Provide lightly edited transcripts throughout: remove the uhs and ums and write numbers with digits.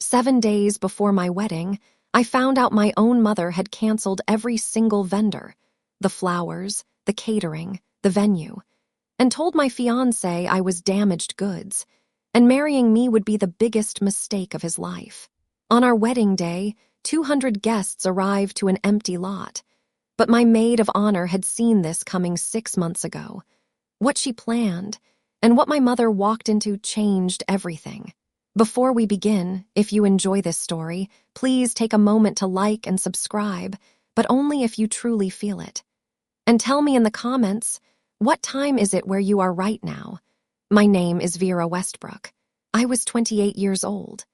7 days before my wedding, I found out my own mother had canceled every single vendor, the flowers, the catering, the venue, and told my fiancé I was damaged goods, and marrying me would be the biggest mistake of his life. On our wedding day, 200 guests arrived to an empty lot, but my maid of honor had seen this coming 6 months ago. What she planned, and what my mother walked into changed everything. Before we begin, if you enjoy this story, please take a moment to like and subscribe, but only if you truly feel it. And tell me in the comments, what time is it where you are right now? My name is Vera Westbrook. I was 28 years old.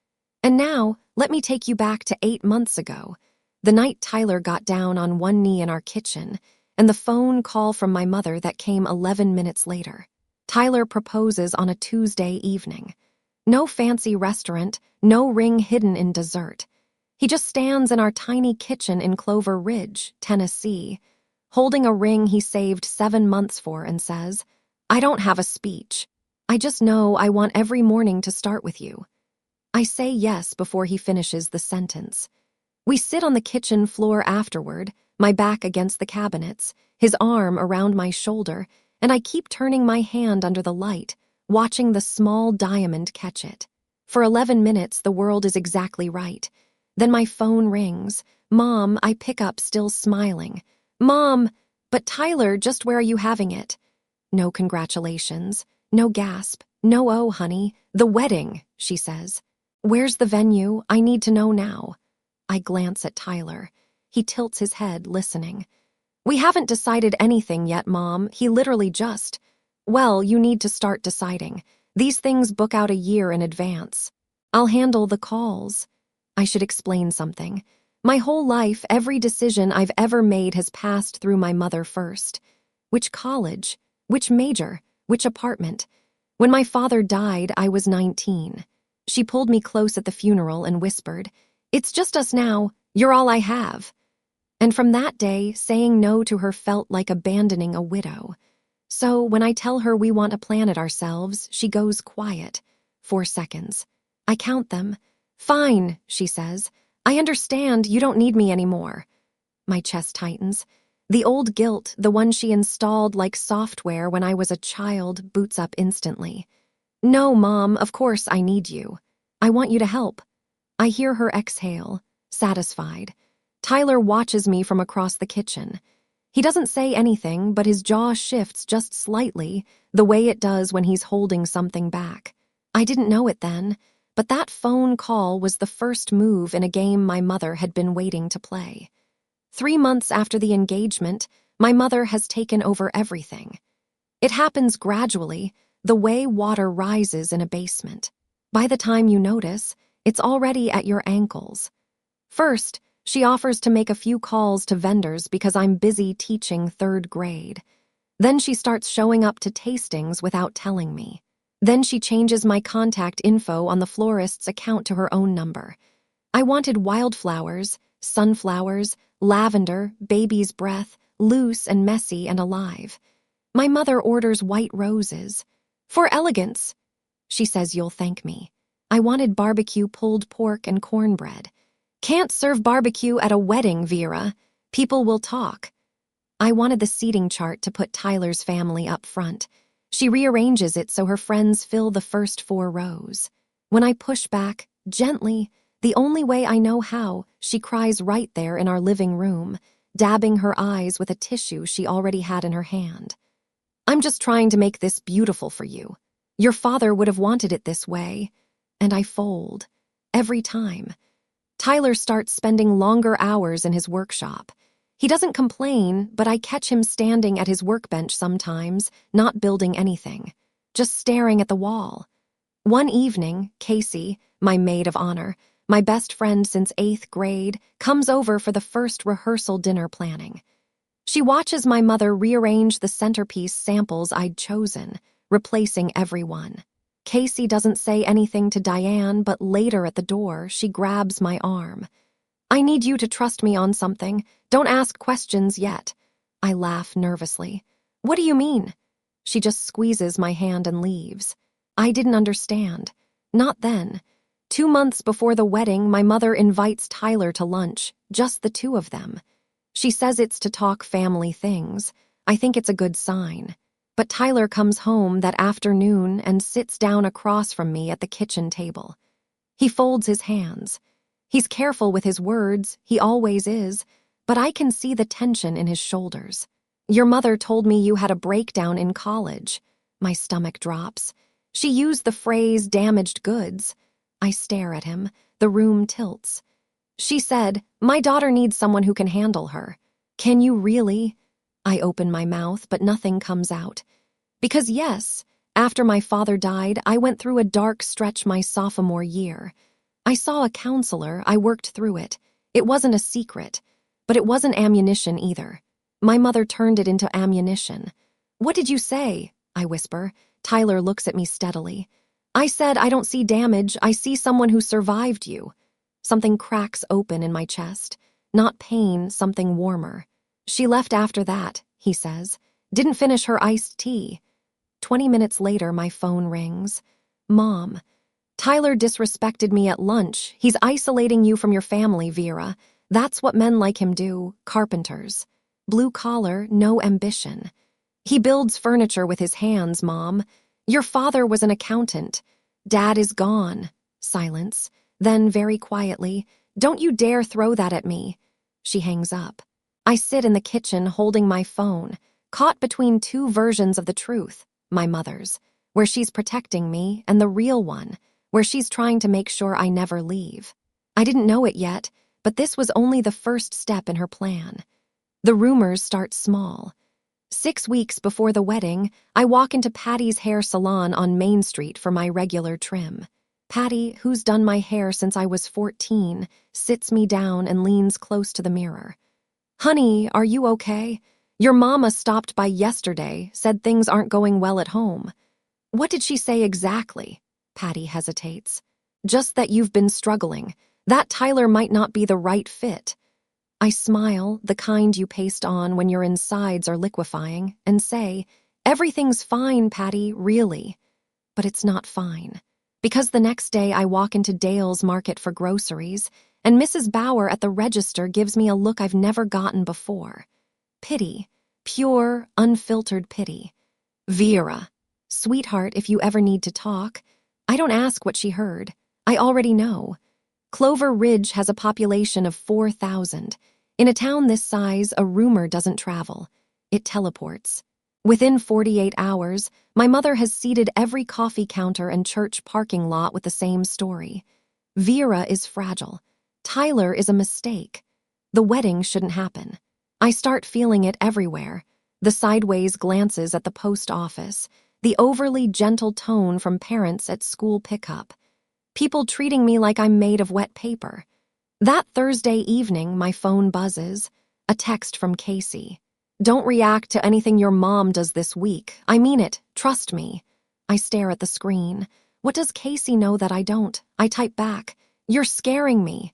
And now, let me take you back to 8 months ago, the night Tyler got down on one knee in our kitchen, and the phone call from my mother that came 11 minutes later. Tyler proposes on a Tuesday evening. No fancy restaurant, no ring hidden in dessert. He just stands in our tiny kitchen in Clover Ridge, Tennessee, holding a ring he saved 7 months for and says, "I don't have a speech. I just know I want every morning to start with you." I say yes before he finishes the sentence. We sit on the kitchen floor afterward, my back against the cabinets, his arm around my shoulder, and I keep turning my hand under the light, watching the small diamond catch it. For 11 minutes, the world is exactly right. Then my phone rings. "Mom," I pick up, still smiling. "Mom, but Tyler, just where are you having it?" No congratulations, no gasp, no "oh, honey, the wedding," she says. "Where's the venue? I need to know now." I glance at Tyler. He tilts his head, listening. "We haven't decided anything yet, Mom. He literally just..." "Well, you need to start deciding. These things book out a year in advance." "I'll handle the calls." I should explain something. My whole life, every decision I've ever made has passed through my mother first. Which college? Which major? Which apartment? When my father died, I was 19. She pulled me close at the funeral and whispered, "It's just us now. You're all I have." And from that day, saying no to her felt like abandoning a widow. So when I tell her we want to plan it ourselves, she goes quiet. 4 seconds. I count them. "Fine," she says. "I understand you don't need me anymore." My chest tightens. The old guilt, the one she installed like software when I was a child, boots up instantly. "No, Mom, of course I need you. I want you to help." I hear her exhale, satisfied. Tyler watches me from across the kitchen. He doesn't say anything, but his jaw shifts just slightly, the way it does when he's holding something back. I didn't know it then, but that phone call was the first move in a game my mother had been waiting to play. 3 months after the engagement, my mother has taken over everything. It happens gradually, the way water rises in a basement. By the time you notice, it's already at your ankles. First, she offers to make a few calls to vendors because I'm busy teaching 3rd grade. Then she starts showing up to tastings without telling me. Then she changes my contact info on the florist's account to her own number. I wanted wildflowers, sunflowers, lavender, baby's breath, loose and messy and alive. My mother orders white roses. "For elegance." She says you'll thank me. I wanted barbecue pulled pork and cornbread. "Can't serve barbecue at a wedding, Vera. People will talk." I wanted the seating chart to put Tyler's family up front. She rearranges it so her friends fill the first 4 rows. When I push back, gently, the only way I know how, she cries right there in our living room, dabbing her eyes with a tissue she already had in her hand. "I'm just trying to make this beautiful for you. Your father would have wanted it this way." And I fold. Every time. Tyler starts spending longer hours in his workshop. He doesn't complain, but I catch him standing at his workbench sometimes, not building anything, just staring at the wall. One evening, Casey, my maid of honor, my best friend since 8th grade, comes over for the first rehearsal dinner planning. She watches my mother rearrange the centerpiece samples I'd chosen, replacing everyone. Casey doesn't say anything to Diane, but later at the door, she grabs my arm. "I need you to trust me on something. Don't ask questions yet." I laugh nervously. "What do you mean?" She just squeezes my hand and leaves. I didn't understand. Not then. 2 months before the wedding, my mother invites Tyler to lunch, just the two of them. She says it's to talk family things. I think it's a good sign. But Tyler comes home that afternoon and sits down across from me at the kitchen table. He folds his hands. He's careful with his words, he always is, but I can see the tension in his shoulders. Your mother told me you had a breakdown in college. My stomach drops. She used the phrase damaged goods. I stare at him. The room tilts. She said, my daughter needs someone who can handle her. Can you really? I open my mouth, but nothing comes out. Because yes, after my father died, I went through a dark stretch my sophomore year. I saw a counselor, I worked through it. It wasn't a secret, but it wasn't ammunition either. My mother turned it into ammunition. What did you say? I whisper. Tyler looks at me steadily. I said I don't see damage, I see someone who survived you. Something cracks open in my chest. Not pain, something warmer. She left after that, he says. Didn't finish her iced tea. 20 minutes later, my phone rings. Mom, Tyler disrespected me at lunch. He's isolating you from your family, Vera. That's what men like him do, carpenters. Blue collar, no ambition. He builds furniture with his hands, Mom. Your father was an accountant. Dad is gone. Silence. Then, very quietly, don't you dare throw that at me. She hangs up. I sit in the kitchen holding my phone, caught between two versions of the truth, my mother's, where she's protecting me, and the real one, where she's trying to make sure I never leave. I didn't know it yet, but this was only the first step in her plan. The rumors start small. 6 weeks before the wedding, I walk into Patty's hair salon on Main Street for my regular trim. Patty, who's done my hair since I was 14, sits me down and leans close to the mirror. Honey, are you okay? Your mama stopped by yesterday, said things aren't going well at home. What did she say exactly? Patty hesitates. Just that you've been struggling. That Tyler might not be the right fit. I smile, the kind you paste on when your insides are liquefying, and say, everything's fine, Patty, really. But it's not fine. Because the next day I walk into Dale's Market for groceries, and Mrs. Bauer at the register gives me a look I've never gotten before. Pity. Pure, unfiltered pity. Vera. Sweetheart, if you ever need to talk. I don't ask what she heard. I already know. Clover Ridge has a population of 4,000. In a town this size, a rumor doesn't travel. It teleports. Within 48 hours, my mother has seeded every coffee counter and church parking lot with the same story. Vera is fragile. Tyler is a mistake. The wedding shouldn't happen. I start feeling it everywhere. The sideways glances at the post office, the overly gentle tone from parents at school pickup. People treating me like I'm made of wet paper. That Thursday evening, my phone buzzes. A text from Casey. Don't react to anything your mom does this week. I mean it. Trust me. I stare at the screen. What does Casey know that I don't? I type back. You're scaring me.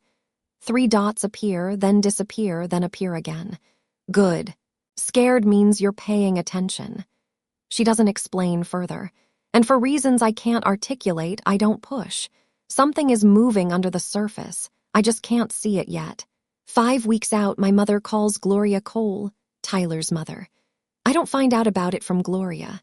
3 dots appear, then disappear, then appear again. Good. Scared means you're paying attention. She doesn't explain further. And for reasons I can't articulate, I don't push. Something is moving under the surface. I just can't see it yet. 5 weeks out, my mother calls Gloria Cole, Tyler's mother. I don't find out about it from Gloria.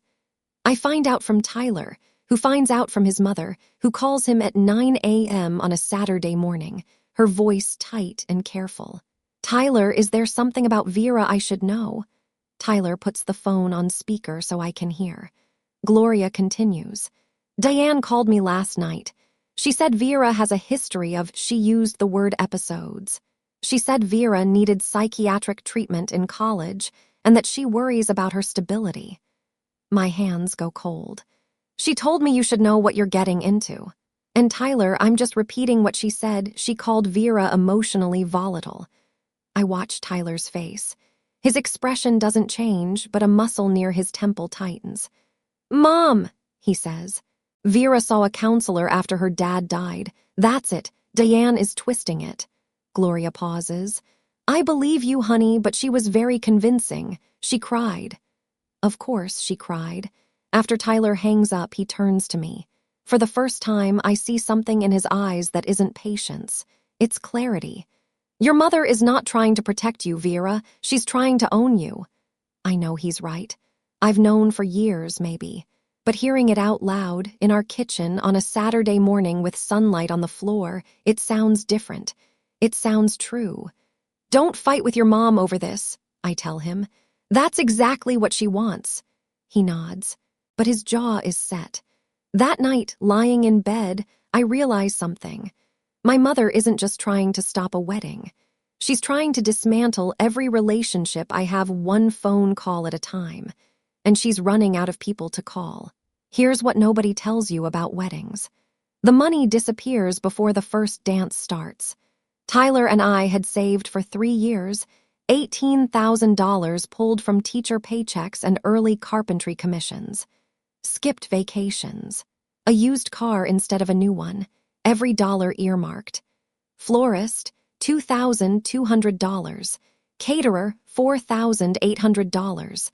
I find out from Tyler, who finds out from his mother, who calls him at 9 a.m. on a Saturday morning, her voice tight and careful. Tyler, is there something about Vera I should know? Tyler puts the phone on speaker so I can hear. Gloria continues. Diane called me last night. She said Vera has a history of, she used the word episodes. She said Vera needed psychiatric treatment in college and that she worries about her stability. My hands go cold. She told me you should know what you're getting into. And Tyler, I'm just repeating what she said. She called Vera emotionally volatile. I watch Tyler's face. His expression doesn't change, but a muscle near his temple tightens. Mom, he says. Vera saw a counselor after her dad died. That's it. Diane is twisting it. Gloria pauses. I believe you, honey, but she was very convincing. She cried. Of course she cried. After Tyler hangs up, he turns to me. For the first time, I see something in his eyes that isn't patience. It's clarity. Your mother is not trying to protect you, Vera. She's trying to own you. I know he's right. I've known for years, maybe. But hearing it out loud, in our kitchen, on a Saturday morning with sunlight on the floor, it sounds different. It sounds true. Don't fight with your mom over this, I tell him. That's exactly what she wants. He nods, but his jaw is set. That night, lying in bed, I realize something. My mother isn't just trying to stop a wedding. She's trying to dismantle every relationship I have one phone call at a time. And she's running out of people to call. Here's what nobody tells you about weddings. The money disappears before the first dance starts. Tyler and I had saved for 3 years, $18,000 pulled from teacher paychecks and early carpentry commissions. Skipped vacations. A used car instead of a new one. Every dollar earmarked. Florist, $2,200. Caterer, $4,800.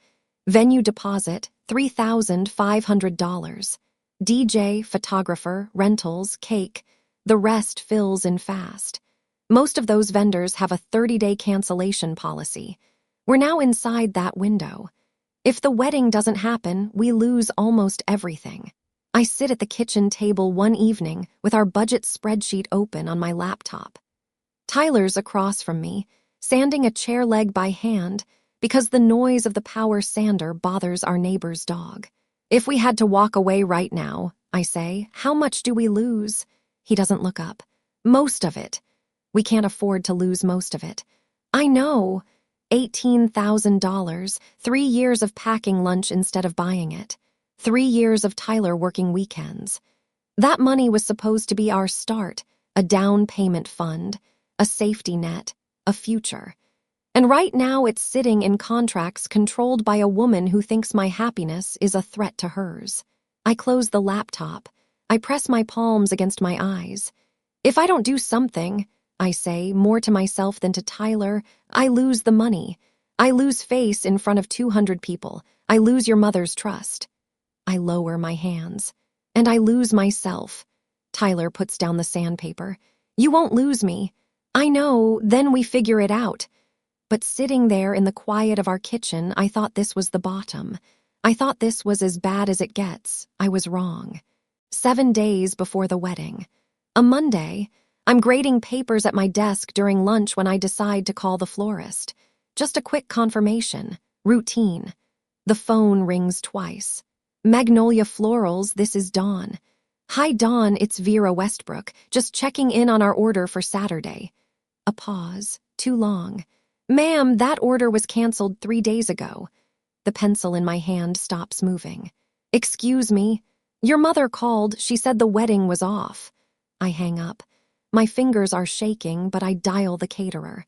Venue deposit, $3,500. DJ, photographer, rentals, cake. The rest fills in fast. Most of those vendors have a 30-day cancellation policy. We're now inside that window. If the wedding doesn't happen, we lose almost everything. I sit at the kitchen table one evening with our budget spreadsheet open on my laptop. Tyler's across from me, sanding a chair leg by hand because the noise of the power sander bothers our neighbor's dog. If we had to walk away right now, I say, how much do we lose? He doesn't look up. Most of it. We can't afford to lose most of it. I know. $18,000, 3 years of packing lunch instead of buying it. 3 years of Tyler working weekends. That money was supposed to be our start, a down payment fund, a safety net, a future. And right now it's sitting in contracts controlled by a woman who thinks my happiness is a threat to hers. I close the laptop. I press my palms against my eyes. If I don't do something, I say, more to myself than to Tyler, I lose the money. I lose face in front of 200 people. I lose your mother's trust. I lower my hands. And I lose myself. Tyler puts down the sandpaper. You won't lose me. I know, then we figure it out. But sitting there in the quiet of our kitchen, I thought this was the bottom. I thought this was as bad as it gets. I was wrong. 7 days before the wedding. A Monday, I'm grading papers at my desk during lunch when I decide to call the florist. Just a quick confirmation. Routine. The phone rings twice. Magnolia Florals, this is Dawn. Hi, Dawn, it's Vera Westbrook, just checking in on our order for Saturday. A pause. Too long. Ma'am, that order was canceled 3 days ago. The pencil in my hand stops moving. Excuse me. Your mother called. She said the wedding was off. I hang up. My fingers are shaking, but I dial the caterer.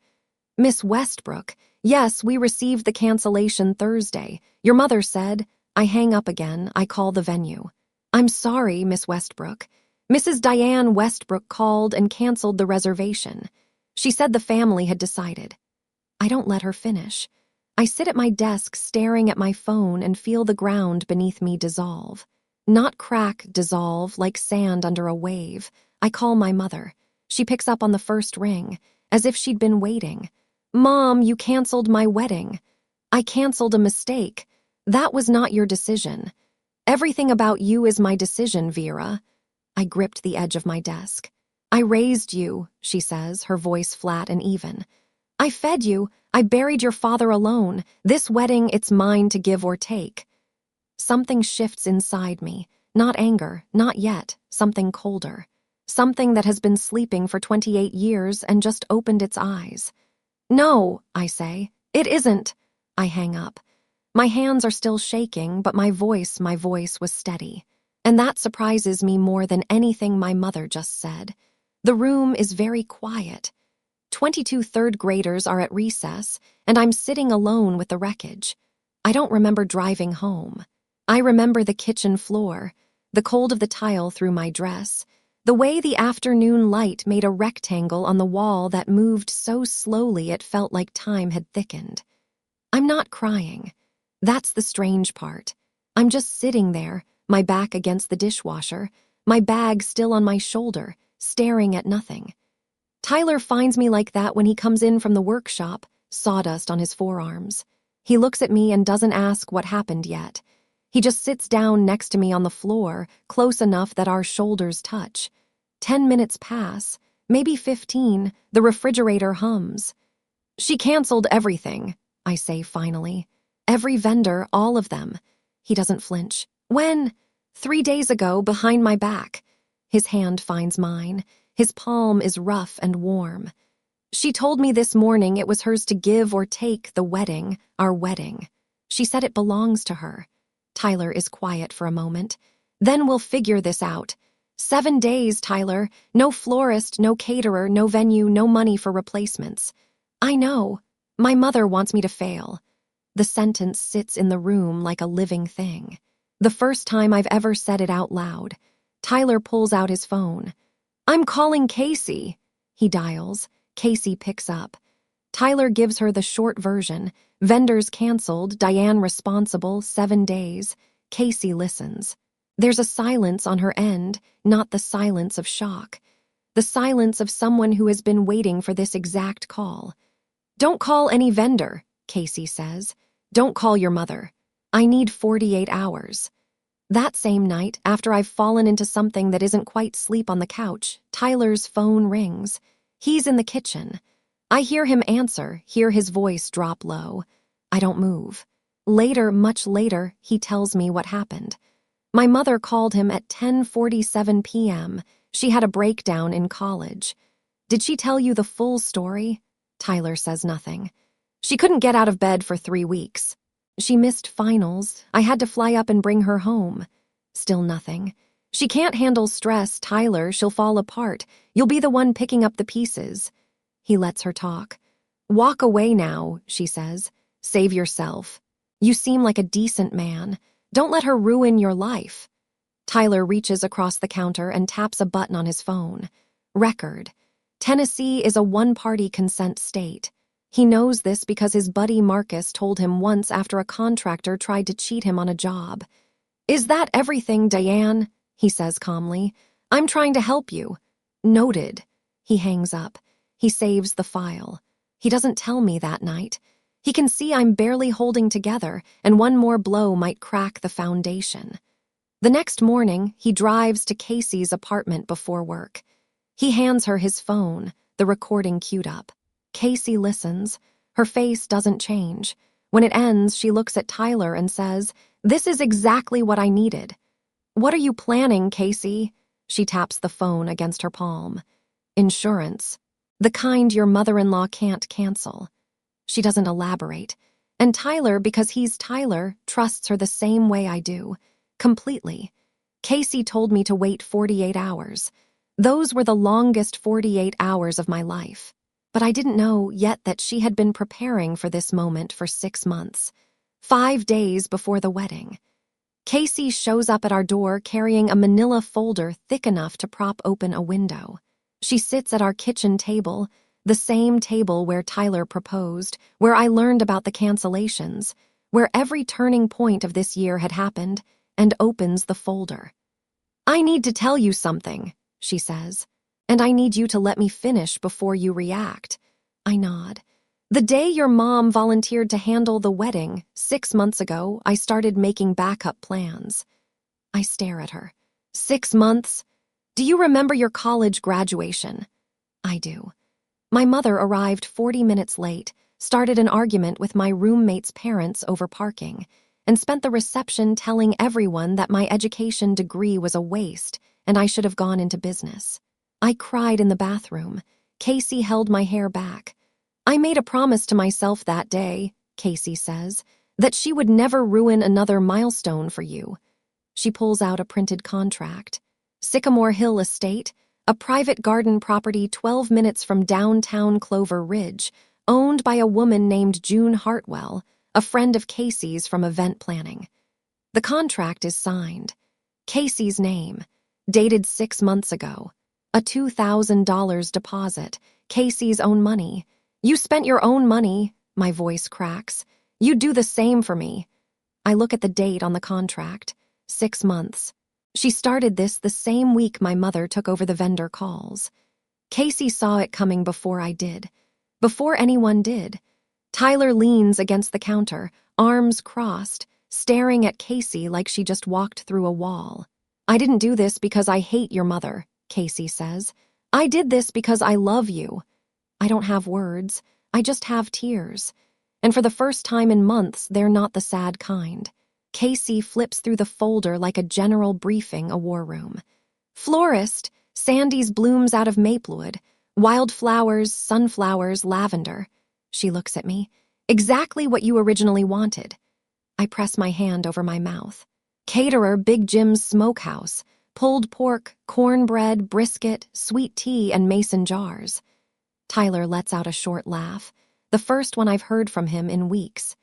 Miss Westbrook, yes, we received the cancellation Thursday. Your mother said. I hang up again. I call the venue. I'm sorry, Miss Westbrook. Mrs. Diane Westbrook called and canceled the reservation. She said the family had decided. I don't let her finish. I sit at my desk staring at my phone and feel the ground beneath me dissolve. Not crack, dissolve, like sand under a wave. I call my mother. She picks up on the first ring, as if she'd been waiting. Mom, you canceled my wedding. I canceled a mistake. That was not your decision. Everything about you is my decision, Vera. I gripped the edge of my desk. I raised you, she says, her voice flat and even. I fed you. I buried your father alone. This wedding, it's mine to give or take. Something shifts inside me. Not anger, not yet. Something colder. Something that has been sleeping for 28 years and just opened its eyes. No, I say. It isn't. I hang up. My hands are still shaking, but my voice was steady. And that surprises me more than anything my mother just said. The room is very quiet. 22 third graders are at recess, and I'm sitting alone with the wreckage. I don't remember driving home. I remember the kitchen floor, the cold of the tile through my dress, the way the afternoon light made a rectangle on the wall that moved so slowly it felt like time had thickened. I'm not crying. That's the strange part. I'm just sitting there, my back against the dishwasher, my bag still on my shoulder, staring at nothing. Tyler finds me like that when he comes in from the workshop, sawdust on his forearms. He looks at me and doesn't ask what happened yet. He just sits down next to me on the floor, close enough that our shoulders touch. 10 minutes pass, maybe 15, the refrigerator hums. She canceled everything, I say finally. Every vendor, all of them. He doesn't flinch. When? 3 days ago, behind my back. His hand finds mine. His palm is rough and warm. She told me this morning it was hers to give or take, the wedding, our wedding. She said it belongs to her. Tyler is quiet for a moment. Then we'll figure this out. 7 days, Tyler. No florist, no caterer, no venue, no money for replacements. I know. My mother wants me to fail. The sentence sits in the room like a living thing. The first time I've ever said it out loud. Tyler pulls out his phone. I'm calling Casey. He dials. Casey picks up. Tyler gives her the short version. Vendors canceled, Diane responsible, 7 days. Casey listens. There's a silence on her end, not the silence of shock. The silence of someone who has been waiting for this exact call. Don't call any vendor, Casey says. Don't call your mother. I need 48 hours. That same night, after I've fallen into something that isn't quite sleep on the couch, Tyler's phone rings. He's in the kitchen. I hear him answer, hear his voice drop low. I don't move. Later, much later, he tells me what happened. My mother called him at 10:47 p.m. She had a breakdown in college. Did she tell you the full story? Tyler says nothing. She couldn't get out of bed for 3 weeks. She missed finals. I had to fly up and bring her home. Still nothing. She can't handle stress, Tyler. She'll fall apart. You'll be the one picking up the pieces. He lets her talk. Walk away now, she says. Save yourself. You seem like a decent man. Don't let her ruin your life. Tyler reaches across the counter and taps a button on his phone. Record. Tennessee is a one-party consent state. He knows this because his buddy Marcus told him once after a contractor tried to cheat him on a job. Is that everything, Diane? He says calmly. I'm trying to help you. Noted. He hangs up. He saves the file. He doesn't tell me that night. He can see I'm barely holding together, and one more blow might crack the foundation. The next morning, he drives to Casey's apartment before work. He hands her his phone, the recording queued up. Casey listens. Her face doesn't change. When it ends, she looks at Tyler and says, This is exactly what I needed. What are you planning, Casey? She taps the phone against her palm. Insurance. The kind your mother-in-law can't cancel. She doesn't elaborate. And Tyler, because he's Tyler, trusts her the same way I do. Completely. Casey told me to wait 48 hours. Those were the longest 48 hours of my life. But I didn't know yet that she had been preparing for this moment for 6 months. 5 days before the wedding. Casey shows up at our door carrying a manila folder thick enough to prop open a window. She sits at our kitchen table, the same table where Tyler proposed, where I learned about the cancellations, where every turning point of this year had happened, and opens the folder. I need to tell you something, she says, and I need you to let me finish before you react. I nod. The day your mom volunteered to handle the wedding, 6 months ago, I started making backup plans. I stare at her. 6 months? Do you remember your college graduation? I do. My mother arrived 40 minutes late, started an argument with my roommate's parents over parking, and spent the reception telling everyone that my education degree was a waste and I should have gone into business. I cried in the bathroom. Casey held my hair back. I made a promise to myself that day, Casey says, that she would never ruin another milestone for you. She pulls out a printed contract. Sycamore Hill Estate, a private garden property 12 minutes from downtown Clover Ridge, owned by a woman named June Hartwell, a friend of Casey's from event planning. The contract is signed. Casey's name, dated 6 months ago. A $2,000 deposit, Casey's own money. You spent your own money, my voice cracks. You'd do the same for me. I look at the date on the contract. 6 months. She started this the same week my mother took over the vendor calls. Casey saw it coming before I did. Before anyone did. Tyler leans against the counter, arms crossed, staring at Casey like she just walked through a wall. "I didn't do this because I hate your mother," Casey says. "I did this because I love you." I don't have words. I just have tears. And for the first time in months, they're not the sad kind. Casey flips through the folder like a general briefing a war room. "Florist, Sandy's blooms out of Maplewood. Wildflowers, sunflowers, lavender." She looks at me. "Exactly what you originally wanted." I press my hand over my mouth. "Caterer, Big Jim's Smokehouse. Pulled pork, cornbread, brisket, sweet tea, and mason jars." Tyler lets out a short laugh, the first one I've heard from him in weeks.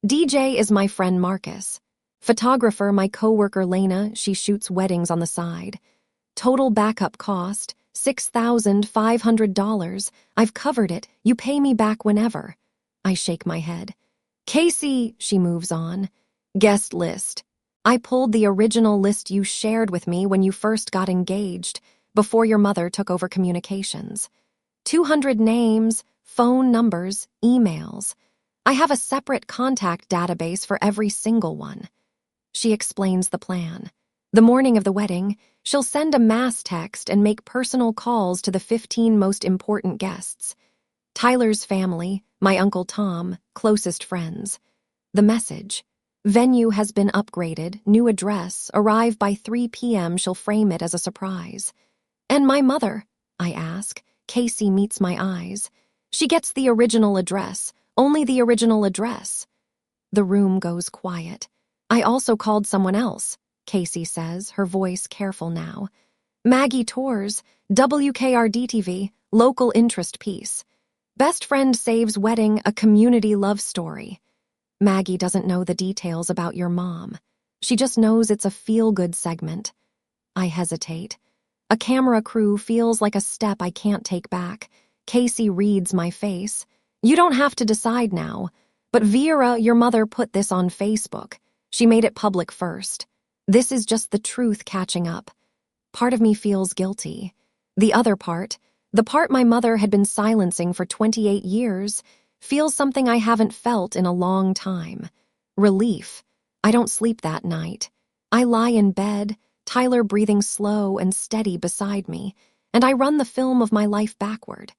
"DJ is my friend Marcus. Photographer, my coworker Lena, she shoots weddings on the side. Total backup cost, $6,500. I've covered it. You pay me back whenever." I shake my head. "Casey," she moves on. "Guest list. I pulled the original list you shared with me when you first got engaged, before your mother took over communications. 200 names, phone numbers, emails. I have a separate contact database for every single one." She explains the plan. The morning of the wedding, she'll send a mass text and make personal calls to the 15 most important guests. Tyler's family, my Uncle Tom, closest friends. The message: venue has been upgraded, new address, arrive by 3 p.m. She'll frame it as a surprise. "And my mother?" I ask. Casey meets my eyes. "She gets the original address, only the original address." The room goes quiet. "I also called someone else," Casey says, her voice careful now. "Maggie Torres, WKRD-TV, local interest piece. Best friend saves wedding, a community love story." Maggie doesn't know the details about your mom. She just knows it's a feel-good segment. I hesitate. A camera crew feels like a step I can't take back. Casey reads my face. "You don't have to decide now. But Vera, your mother, put this on Facebook. She made it public first. This is just the truth catching up." Part of me feels guilty. The other part, the part my mother had been silencing for 28 years, feels something I haven't felt in a long time. Relief. I don't sleep that night. I lie in bed, Tyler breathing slow and steady beside me, and I run the film of my life backward.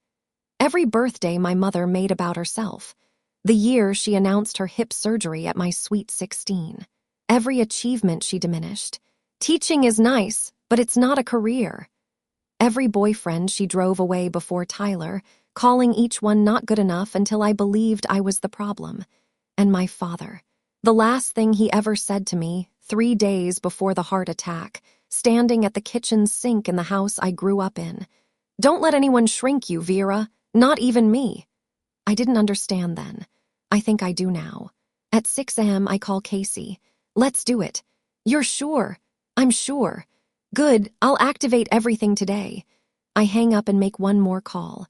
Every birthday my mother made about herself. The year she announced her hip surgery at my sweet 16. Every achievement she diminished. "Teaching is nice, but it's not a career." Every boyfriend she drove away before Tyler, calling each one not good enough until I believed I was the problem. And my father. The last thing he ever said to me, 3 days before the heart attack, standing at the kitchen sink in the house I grew up in. "Don't let anyone shrink you, Vera, not even me." I didn't understand then. I think I do now. At 6 a.m. I call Casey. "Let's do it." "You're sure?" "I'm sure." "Good, I'll activate everything today." I hang up and make one more call.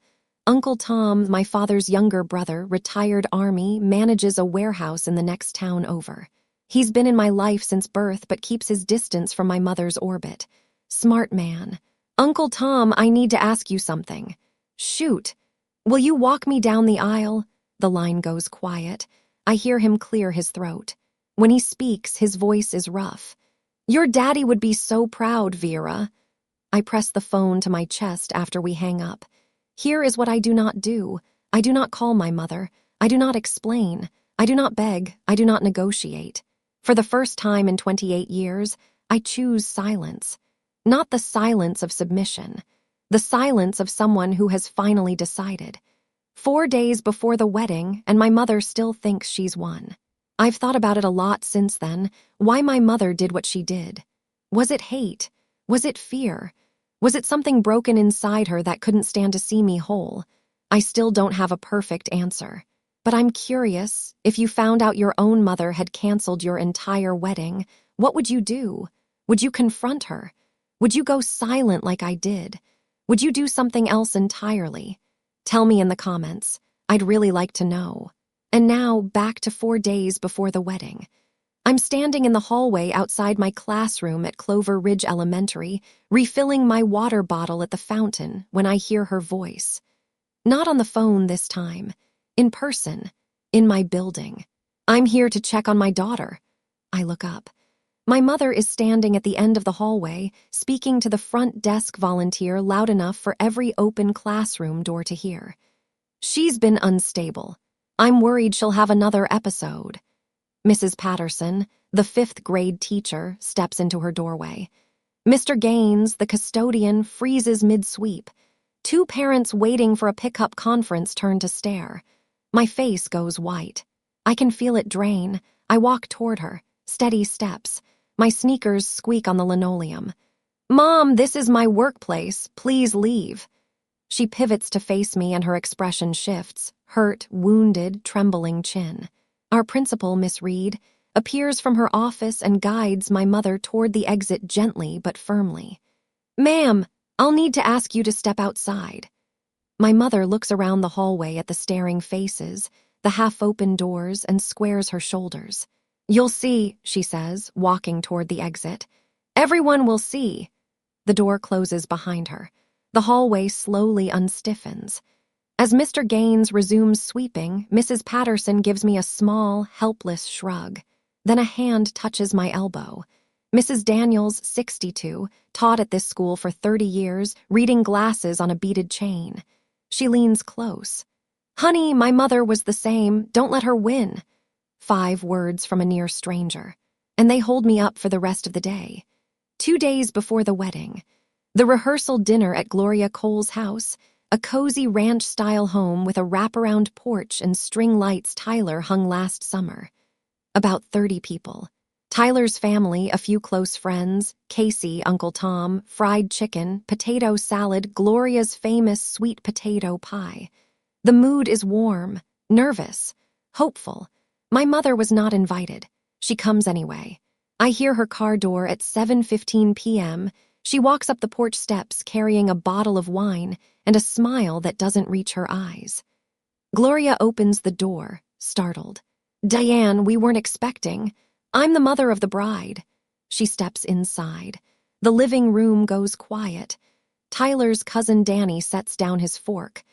Uncle Tom, my father's younger brother, retired Army, manages a warehouse in the next town over. He's been in my life since birth but keeps his distance from my mother's orbit. Smart man. "Uncle Tom, I need to ask you something." "Shoot." "Will you walk me down the aisle?" The line goes quiet. I hear him clear his throat. When he speaks, his voice is rough. "Your daddy would be so proud, Vera." I press the phone to my chest after we hang up. Here is what I do not do. I do not call my mother. I do not explain. I do not beg. I do not negotiate. For the first time in 28 years, I choose silence. Not the silence of submission. The silence of someone who has finally decided. 4 days before the wedding, and my mother still thinks she's won. I've thought about it a lot since then, why my mother did what she did. Was it hate? Was it fear? Was it something broken inside her that couldn't stand to see me whole? I still don't have a perfect answer. But I'm curious, if you found out your own mother had canceled your entire wedding, what would you do? Would you confront her? Would you go silent like I did? Would you do something else entirely? Tell me in the comments. I'd really like to know. And now, back to 4 days before the wedding. I'm standing in the hallway outside my classroom at Clover Ridge Elementary, refilling my water bottle at the fountain when I hear her voice. Not on the phone this time. In person. In my building. I'm here to check on my daughter. I look up. My mother is standing at the end of the hallway, speaking to the front desk volunteer loud enough for every open classroom door to hear. She's been unstable. I'm worried she'll have another episode. Mrs. Patterson, the 5th grade teacher, steps into her doorway. Mr. Gaines, the custodian, freezes mid-sweep. 2 parents waiting for a pickup conference turn to stare. My face goes white. I can feel it drain. I walk toward her, steady steps. My sneakers squeak on the linoleum. "Mom, this is my workplace. Please leave." She pivots to face me and her expression shifts, hurt, wounded, trembling chin. Our principal, Miss Reed, appears from her office and guides my mother toward the exit gently but firmly. "Ma'am, I'll need to ask you to step outside." My mother looks around the hallway at the staring faces, the half-open doors, and squares her shoulders. "You'll see," she says, walking toward the exit. "Everyone will see." The door closes behind her. The hallway slowly unstiffens. As Mr. Gaines resumes sweeping, Mrs. Patterson gives me a small, helpless shrug. Then a hand touches my elbow. Mrs. Daniels, 62, taught at this school for 30 years, reading glasses on a beaded chain. She leans close. "Honey, my mother was the same. Don't let her win." 5 words from a near stranger. And they hold me up for the rest of the day. 2 days before the wedding. The rehearsal dinner at Gloria Cole's house, a cozy ranch-style home with a wraparound porch and string lights Tyler hung last summer. About 30 people. Tyler's family, a few close friends, Casey, Uncle Tom, fried chicken, potato salad, Gloria's famous sweet potato pie. The mood is warm, nervous, hopeful. My mother was not invited. She comes anyway. I hear her car door at 7:15 p.m. She walks up the porch steps carrying a bottle of wine and a smile that doesn't reach her eyes. Gloria opens the door, startled. "Diane, we weren't expecting. I'm the mother of the bride." She steps inside. The living room goes quiet. Tyler's cousin Danny sets down his fork.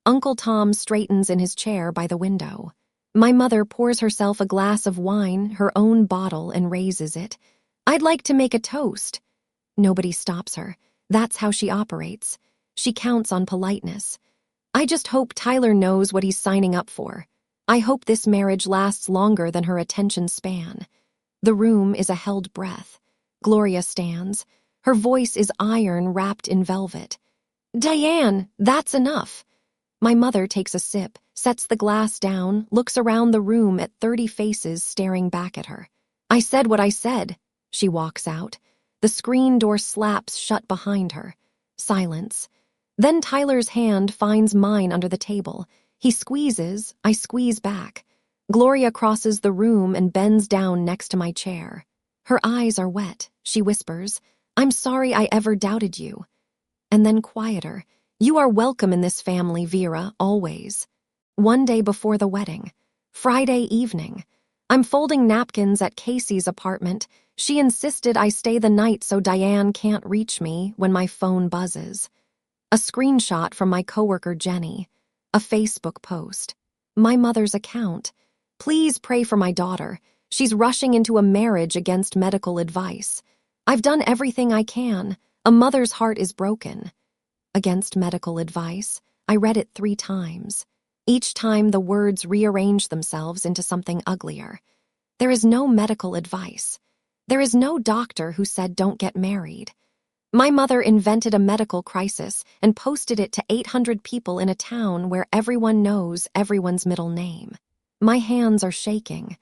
Uncle Tom straightens in his chair by the window. My mother pours herself a glass of wine, her own bottle, and raises it. "I'd like to make a toast." Nobody stops her. That's how she operates. She counts on politeness. "I just hope Tyler knows what he's signing up for. I hope this marriage lasts longer than her attention span." The room is a held breath. Gloria stands. Her voice is iron wrapped in velvet. "Diane, that's enough." My mother takes a sip, sets the glass down, looks around the room at 30 faces staring back at her. "I said what I said." She walks out. The screen door slaps shut behind her. Silence. Then Tyler's hand finds mine under the table. He squeezes, I squeeze back. Gloria crosses the room and bends down next to my chair. Her eyes are wet. She whispers, "I'm sorry I ever doubted you." And then quieter. "You are welcome in this family, Vera, always." One day before the wedding. Friday evening. I'm folding napkins at Casey's apartment. She insisted I stay the night so Diane can't reach me when my phone buzzes. A screenshot from my coworker Jenny. A Facebook post. My mother's account. "Please pray for my daughter. She's rushing into a marriage against medical advice. I've done everything I can. A mother's heart is broken." Against medical advice. I read it 3 times. Each time the words rearranged themselves into something uglier. There is no medical advice. There is no doctor who said don't get married. My mother invented a medical crisis and posted it to 800 people in a town where everyone knows everyone's middle name. My hands are shaking.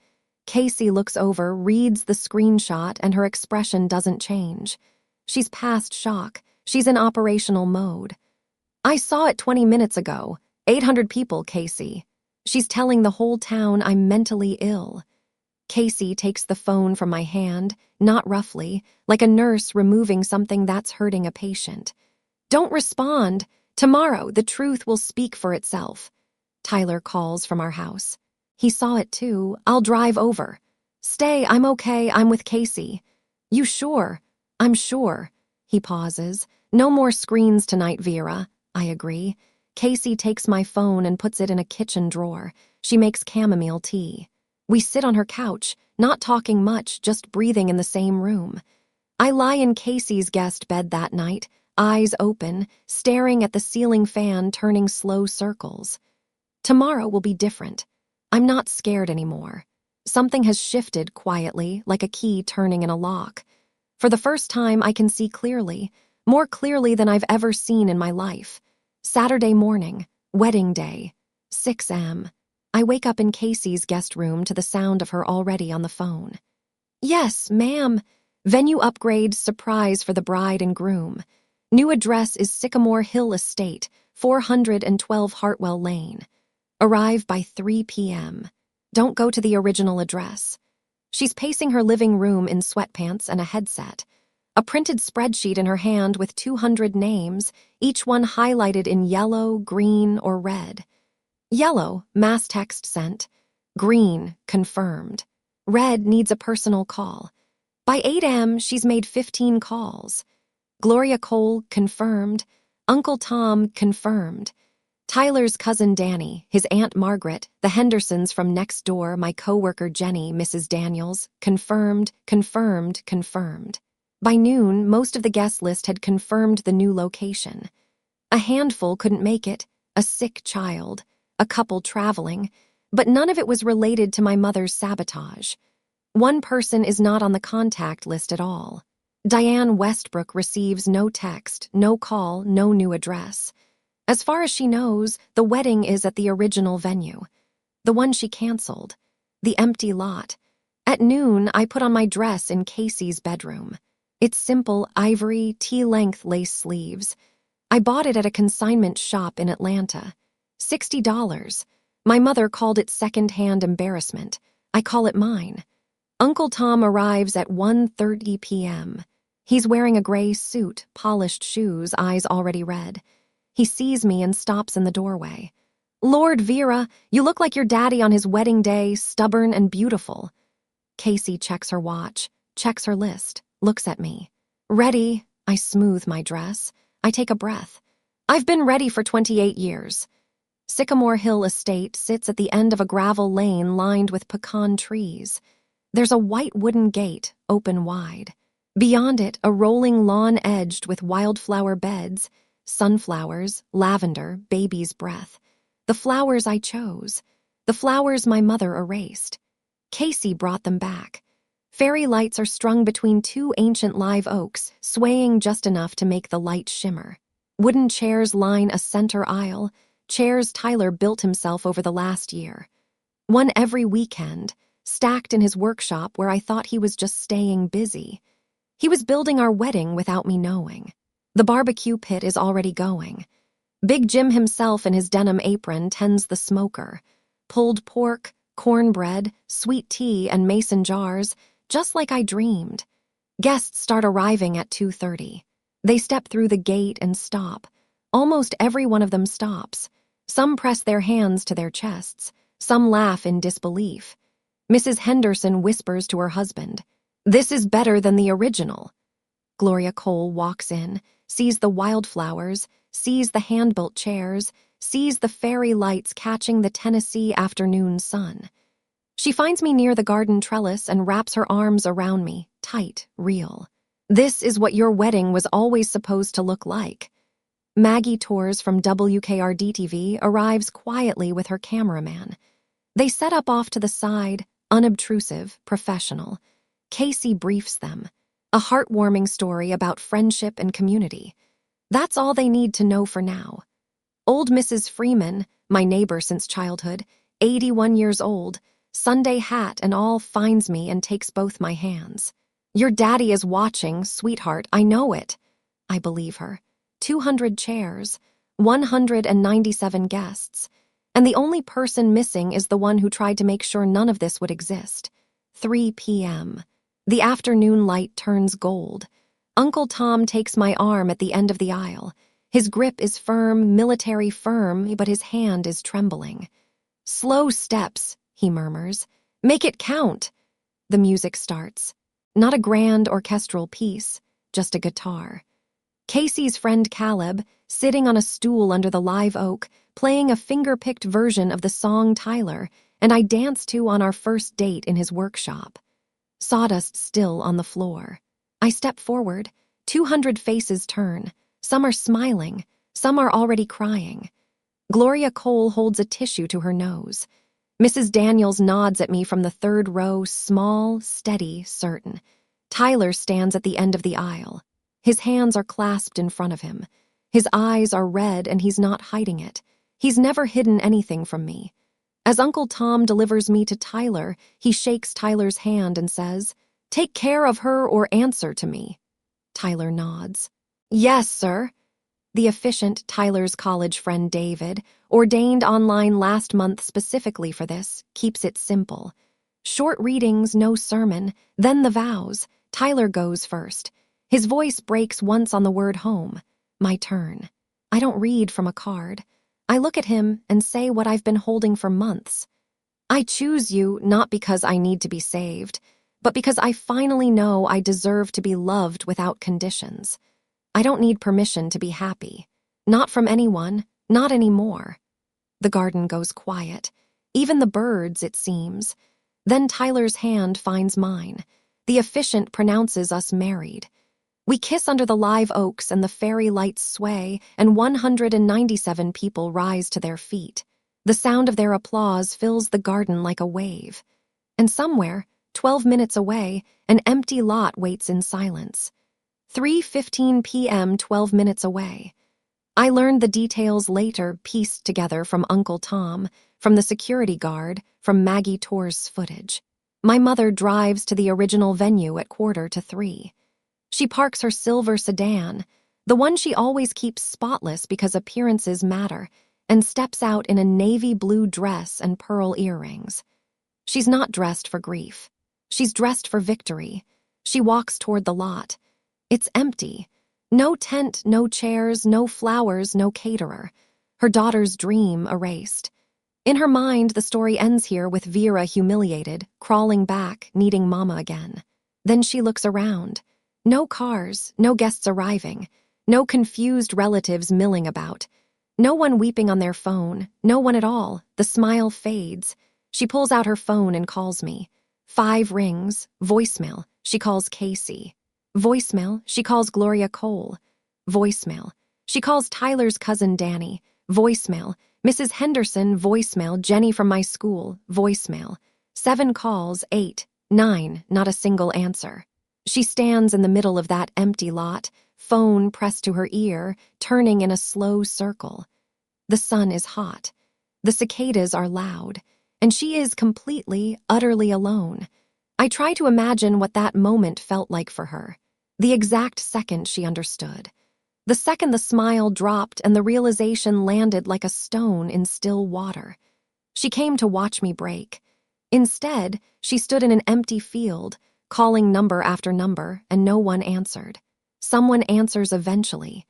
Casey looks over, reads the screenshot, and her expression doesn't change. She's past shock. She's in operational mode. "I saw it 20 minutes ago. 800 people, Casey." She's telling the whole town I'm mentally ill. Casey takes the phone from my hand, not roughly, like a nurse removing something that's hurting a patient. "Don't respond. Tomorrow, the truth will speak for itself." Tyler calls from our house. "He saw it too. I'll drive over." Stay, I'm okay, I'm with Casey. You sure? I'm sure. He pauses. No more screens tonight, Vera. I agree. Casey takes my phone and puts it in a kitchen drawer. She makes chamomile tea. We sit on her couch, not talking much, just breathing in the same room. I lie in Casey's guest bed that night, eyes open, staring at the ceiling fan turning slow circles. Tomorrow will be different. I'm not scared anymore. Something has shifted quietly, like a key turning in a lock. For the first time, I can see clearly, more clearly than I've ever seen in my life. Saturday morning, wedding day, 6 a.m. I wake up in Casey's guest room to the sound of her already on the phone. Yes, ma'am. Venue upgrade surprise for the bride and groom. New address is Sycamore Hill Estate, 412 Hartwell Lane. Arrive by 3 p.m. Don't go to the original address. She's pacing her living room in sweatpants and a headset. A printed spreadsheet in her hand with 200 names, each one highlighted in yellow, green, or red. Yellow, mass text sent. Green, confirmed. Red needs a personal call. By 8 a.m., she's made 15 calls. Gloria Cole, confirmed. Uncle Tom, confirmed. Tyler's cousin Danny, his Aunt Margaret, the Hendersons from next door, my coworker Jenny, Mrs. Daniels, confirmed, confirmed, confirmed. By noon, most of the guest list had confirmed the new location. A handful couldn't make it, a sick child, a couple traveling, but none of it was related to my mother's sabotage. One person is not on the contact list at all. Diane Westbrook receives no text, no call, no new address. As far as she knows, the wedding is at the original venue. The one she canceled. The empty lot. At noon, I put on my dress in Casey's bedroom. It's simple, ivory, tea-length lace sleeves. I bought it at a consignment shop in Atlanta. $60. My mother called it second-hand embarrassment. I call it mine. Uncle Tom arrives at 1:30 p.m. He's wearing a gray suit, polished shoes, eyes already red. He sees me and stops in the doorway. Lord Vera, you look like your daddy on his wedding day, stubborn and beautiful. Casey checks her watch, checks her list, looks at me. Ready, I smooth my dress. I take a breath. I've been ready for 28 years. Sycamore Hill Estate sits at the end of a gravel lane lined with pecan trees. There's a white wooden gate, open wide. Beyond it, a rolling lawn edged with wildflower beds, sunflowers, lavender, baby's breath. The flowers I chose. The flowers my mother erased. Casey brought them back. Fairy lights are strung between two ancient live oaks, swaying just enough to make the light shimmer. Wooden chairs line a center aisle, chairs Tyler built himself over the last year. One every weekend, stacked in his workshop where I thought he was just staying busy. He was building our wedding without me knowing. The barbecue pit is already going. Big Jim himself in his denim apron tends the smoker. Pulled pork, cornbread, sweet tea, and mason jars, just like I dreamed. Guests start arriving at 2:30. They step through the gate and stop. Almost every one of them stops. Some press their hands to their chests. Some laugh in disbelief. Mrs. Henderson whispers to her husband, "This is better than the original." Gloria Cole walks in, sees the wildflowers, sees the hand-built chairs, sees the fairy lights catching the Tennessee afternoon sun. She finds me near the garden trellis and wraps her arms around me, tight, real. This is what your wedding was always supposed to look like. Maggie Tours from WKRD-TV arrives quietly with her cameraman. They set up off to the side, unobtrusive, professional. Casey briefs them. A heartwarming story about friendship and community. That's all they need to know for now. Old Mrs. Freeman, my neighbor since childhood, 81 years old, Sunday hat and all, finds me and takes both my hands. Your daddy is watching, sweetheart, I know it. I believe her. 200 chairs, 197 guests, and the only person missing is the one who tried to make sure none of this would exist. 3 p.m. The afternoon light turns gold. Uncle Tom takes my arm at the end of the aisle. His grip is firm, military firm, but his hand is trembling. "Slow steps," he murmurs. "Make it count." The music starts. Not a grand orchestral piece, just a guitar. Casey's friend Caleb, sitting on a stool under the live oak, playing a finger-picked version of the song Tyler, and I danced to on our first date in his workshop. Sawdust still on the floor. I step forward. 200 faces turn. Some are smiling. Some are already crying. Gloria Cole holds a tissue to her nose. Mrs. Daniels nods at me from the third row, small, steady, certain. Tyler stands at the end of the aisle. His hands are clasped in front of him. His eyes are red and he's not hiding it. He's never hidden anything from me. As Uncle Tom delivers me to Tyler, he shakes Tyler's hand and says, "Take care of her or answer to me." Tyler nods. "Yes, sir." The efficient Tyler's college friend David, ordained online last month specifically for this, keeps it simple. Short readings, no sermon, then the vows. Tyler goes first. His voice breaks once on the word home. My turn. I don't read from a card. I look at him and say what I've been holding for months. I choose you not because I need to be saved, but because I finally know I deserve to be loved without conditions. I don't need permission to be happy. Not from anyone, not anymore. The garden goes quiet. Even the birds, it seems. Then Tyler's hand finds mine. The officiant pronounces us married. We kiss under the live oaks and the fairy lights sway, and 197 people rise to their feet. The sound of their applause fills the garden like a wave. And somewhere, 12 minutes away, an empty lot waits in silence. 3:15 p.m., 12 minutes away. I learned the details later, pieced together from Uncle Tom, from the security guard, from Maggie Torr's footage. My mother drives to the original venue at 2:45. She parks her silver sedan, the one she always keeps spotless because appearances matter, and steps out in a navy blue dress and pearl earrings. She's not dressed for grief. She's dressed for victory. She walks toward the lot. It's empty. No tent, no chairs, no flowers, no caterer. Her daughter's dream erased. In her mind, the story ends here with Vera humiliated, crawling back, needing Mama again. Then she looks around. No cars, no guests arriving, no confused relatives milling about. No one weeping on their phone, no one at all. The smile fades. She pulls out her phone and calls me. 5 rings, voicemail, she calls Casey. Voicemail, she calls Gloria Cole. Voicemail, she calls Tyler's cousin Danny. Voicemail, Mrs. Henderson. Voicemail, Jenny from my school. Voicemail, 7 calls, 8, 9, not a single answer. She stands in the middle of that empty lot, phone pressed to her ear, turning in a slow circle. The sun is hot. The cicadas are loud, and she is completely, utterly alone. I try to imagine what that moment felt like for her. The exact second she understood. The second the smile dropped and the realization landed like a stone in still water. She came to watch me break. Instead, she stood in an empty field, calling number after number, and no one answered. Someone answers eventually.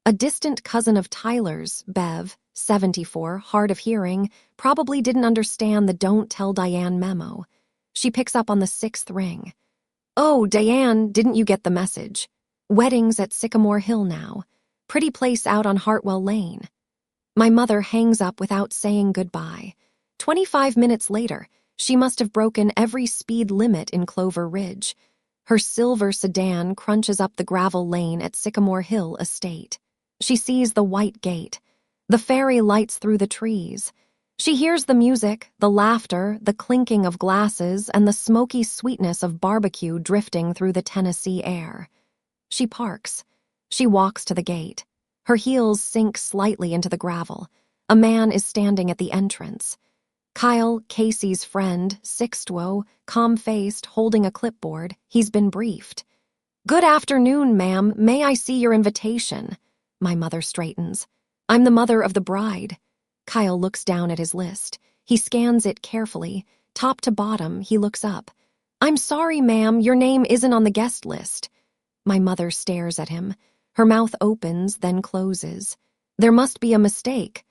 A distant cousin of Tyler's, Bev, 74, hard of hearing, probably didn't understand the "Don't Tell Diane" memo. She picks up on the 6th ring. "Oh, Diane, didn't you get the message? Weddings at Sycamore Hill now. Pretty place out on Hartwell Lane." My mother hangs up without saying goodbye. 25 minutes later, she must have broken every speed limit in Clover Ridge. Her silver sedan crunches up the gravel lane at Sycamore Hill Estate. She sees the white gate. The fairy lights through the trees. She hears the music, the laughter, the clinking of glasses, and the smoky sweetness of barbecue drifting through the Tennessee air. She parks. She walks to the gate. Her heels sink slightly into the gravel. A man is standing at the entrance. Kyle, Casey's friend, 6'2", calm-faced, holding a clipboard. He's been briefed. "Good afternoon, ma'am. May I see your invitation?" My mother straightens. "I'm the mother of the bride." Kyle looks down at his list. He scans it carefully. Top to bottom, he looks up. "I'm sorry, ma'am, your name isn't on the guest list." My mother stares at him. Her mouth opens, then closes. "There must be a mistake."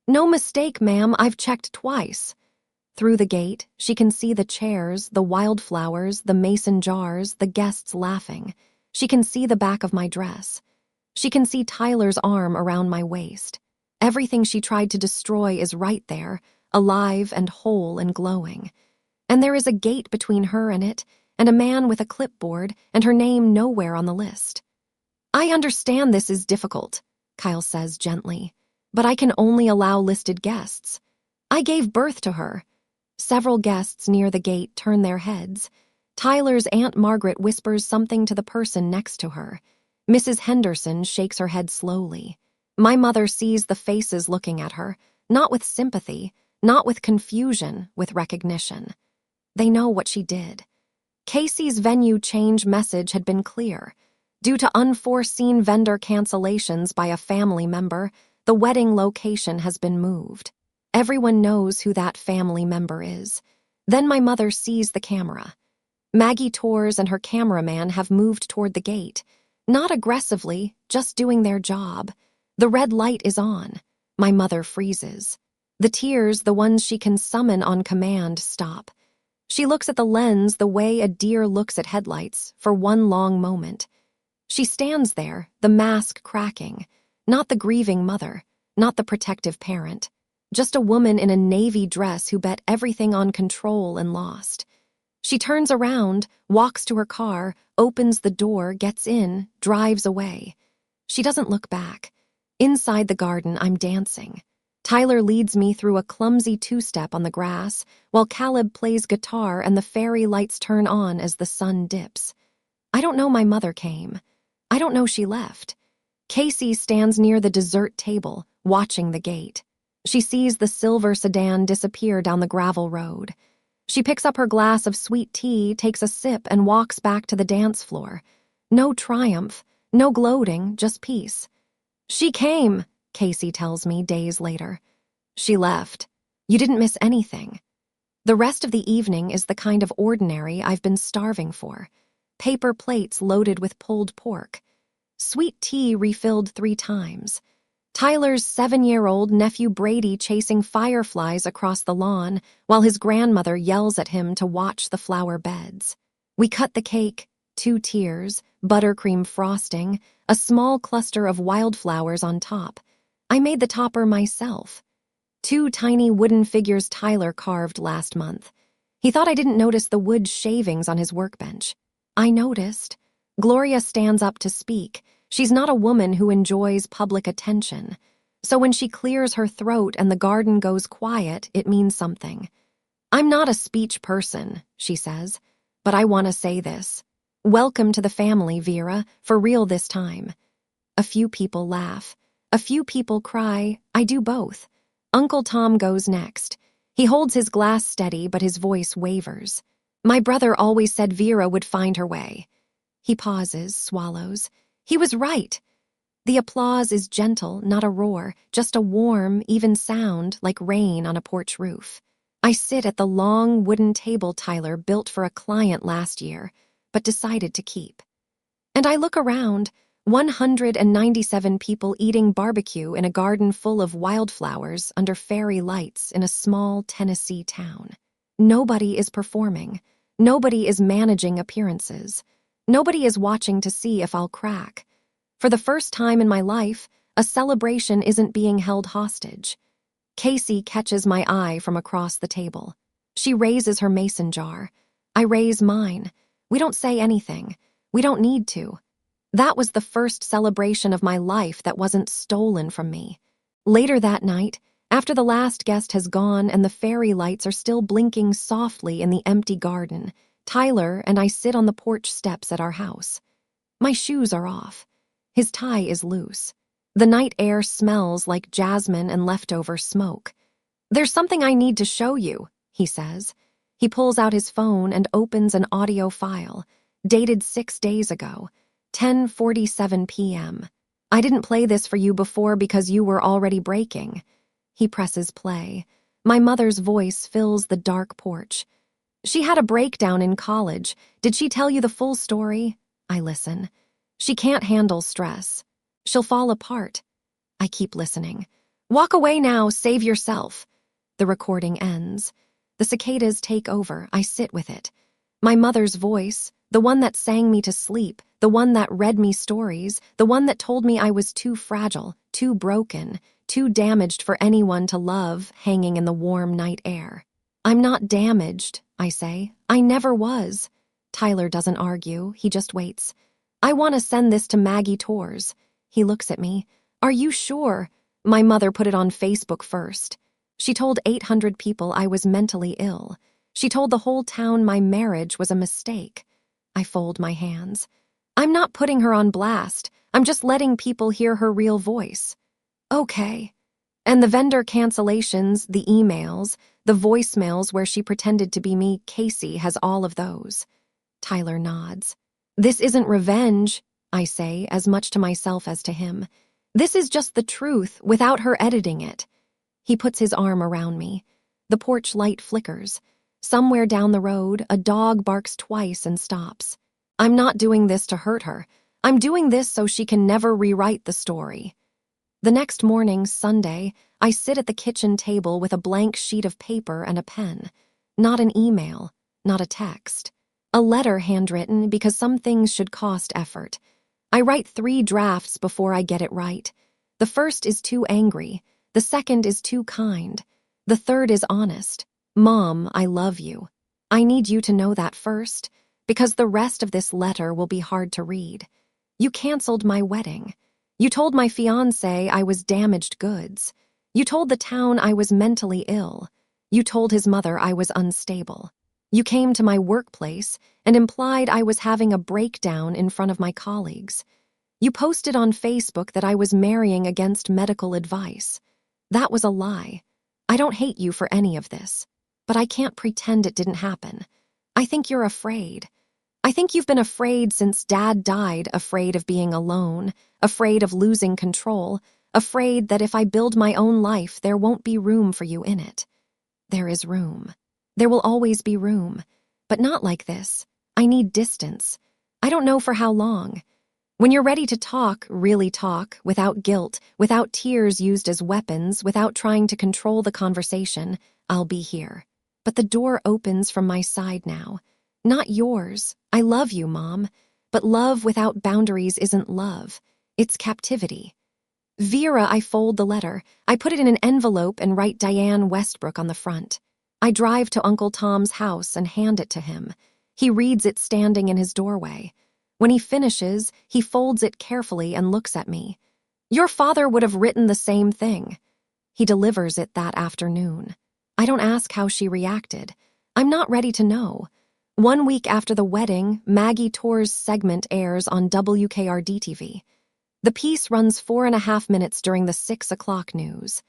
"No mistake, ma'am. I've checked twice." Through the gate, she can see the chairs, the wildflowers, the mason jars, the guests laughing. She can see the back of my dress. She can see Tyler's arm around my waist. Everything she tried to destroy is right there, alive and whole and glowing. And there is a gate between her and it, and a man with a clipboard, and her name nowhere on the list. I understand this is difficult, Kyle says gently, but I can only allow listed guests. I gave birth to her. Several guests near the gate turn their heads. Tyler's Aunt Margaret whispers something to the person next to her. Mrs. Henderson shakes her head slowly. My mother sees the faces looking at her, not with sympathy, not with confusion, with recognition. They know what she did. Casey's venue change message had been clear. Due to unforeseen vendor cancellations by a family member, the wedding location has been moved. Everyone knows who that family member is. Then my mother sees the camera. Maggie Torres and her cameraman have moved toward the gate. Not aggressively, just doing their job. The red light is on. My mother freezes. The tears, the ones she can summon on command, stop. She looks at the lens the way a deer looks at headlights, for one long moment. She stands there, the mask cracking. Not the grieving mother, not the protective parent. Just a woman in a navy dress who bet everything on control and lost. She turns around, walks to her car, opens the door, gets in, drives away. She doesn't look back. Inside the garden, I'm dancing. Tyler leads me through a clumsy two-step on the grass, while Caleb plays guitar and the fairy lights turn on as the sun dips. I don't know my mother came. I don't know she left. Casey stands near the dessert table, watching the gate. She sees the silver sedan disappear down the gravel road. She picks up her glass of sweet tea, takes a sip, and walks back to the dance floor. No triumph, no gloating, just peace. She came, Casey tells me days later. She left. You didn't miss anything. The rest of the evening is the kind of ordinary I've been starving for. Paper plates loaded with pulled pork. Sweet tea refilled 3 times. Tyler's 7-year-old nephew Brady chasing fireflies across the lawn while his grandmother yells at him to watch the flower beds. We cut the cake, 2 tiers, buttercream frosting, a small cluster of wildflowers on top. I made the topper myself. 2 tiny wooden figures Tyler carved last month. He thought I didn't notice the wood shavings on his workbench. I noticed. Gloria stands up to speak. She's not a woman who enjoys public attention. So when she clears her throat and the garden goes quiet, it means something. I'm not a speech person, she says, but I want to say this. Welcome to the family, Vera, for real this time. A few people laugh. A few people cry. I do both. Uncle Tom goes next. He holds his glass steady, but his voice wavers. My brother always said Vera would find her way. He pauses, swallows. He was right. The applause is gentle, not a roar, just a warm, even sound like rain on a porch roof. I sit at the long wooden table Tyler built for a client last year, but decided to keep. And I look around, 197 people eating barbecue in a garden full of wildflowers under fairy lights in a small Tennessee town. Nobody is performing. Nobody is managing appearances. Nobody is watching to see if I'll crack. For the first time in my life, a celebration isn't being held hostage. Casey catches my eye from across the table. She raises her mason jar. I raise mine. We don't say anything. We don't need to. That was the first celebration of my life that wasn't stolen from me. Later that night, after the last guest has gone and the fairy lights are still blinking softly in the empty garden, Tyler and I sit on the porch steps at our house. My shoes are off. His tie is loose. The night air smells like jasmine and leftover smoke. There's something I need to show you, he says. He pulls out his phone and opens an audio file, dated 6 days ago, 10:47 p.m. I didn't play this for you before because you were already breaking. He presses play. My mother's voice fills the dark porch. She had a breakdown in college. Did she tell you the full story? I listen. She can't handle stress. She'll fall apart. I keep listening. Walk away now, save yourself. The recording ends. The cicadas take over. I sit with it. My mother's voice, the one that sang me to sleep, the one that read me stories, the one that told me I was too fragile, too broken, too damaged for anyone to love, hanging in the warm night air. I'm not damaged, I say. I never was. Tyler doesn't argue. He just waits. I want to send this to Maggie Tors. He looks at me. Are you sure? My mother put it on Facebook first. She told 800 people I was mentally ill. She told the whole town my marriage was a mistake. I fold my hands. I'm not putting her on blast. I'm just letting people hear her real voice. Okay. And the vendor cancellations, the emails, the voicemails where she pretended to be me, Casey has all of those. Tyler nods. This isn't revenge, I say, as much to myself as to him. This is just the truth, without her editing it. He puts his arm around me. The porch light flickers. Somewhere down the road, a dog barks twice and stops. I'm not doing this to hurt her. I'm doing this so she can never rewrite the story. The next morning, Sunday, I sit at the kitchen table with a blank sheet of paper and a pen. Not an email, not a text. A letter handwritten because some things should cost effort. I write 3 drafts before I get it right. The first is too angry. The second is too kind. The third is honest. Mom, I love you. I need you to know that first, because the rest of this letter will be hard to read. You canceled my wedding. You told my fiancé I was damaged goods. You told the town I was mentally ill. You told his mother I was unstable. You came to my workplace and implied I was having a breakdown in front of my colleagues. You posted on Facebook that I was marrying against medical advice. That was a lie. I don't hate you for any of this, but I can't pretend it didn't happen. I think you're afraid. I think you've been afraid since Dad died, afraid of being alone, afraid of losing control, afraid that if I build my own life, there won't be room for you in it. There is room. There will always be room, but not like this. I need distance. I don't know for how long. When you're ready to talk, really talk, without guilt, without tears used as weapons, without trying to control the conversation, I'll be here. But the door opens from my side now. Not yours. I love you, Mom. But love without boundaries isn't love. It's captivity. Vera, I fold the letter. I put it in an envelope and write Diane Westbrook on the front. I drive to Uncle Tom's house and hand it to him. He reads it standing in his doorway. When he finishes, he folds it carefully and looks at me. Your father would have written the same thing. He delivers it that afternoon. I don't ask how she reacted. I'm not ready to know. 1 week after the wedding, Maggie Tors' segment airs on WKRD-TV. The piece runs 4.5 minutes during the 6 o'clock news.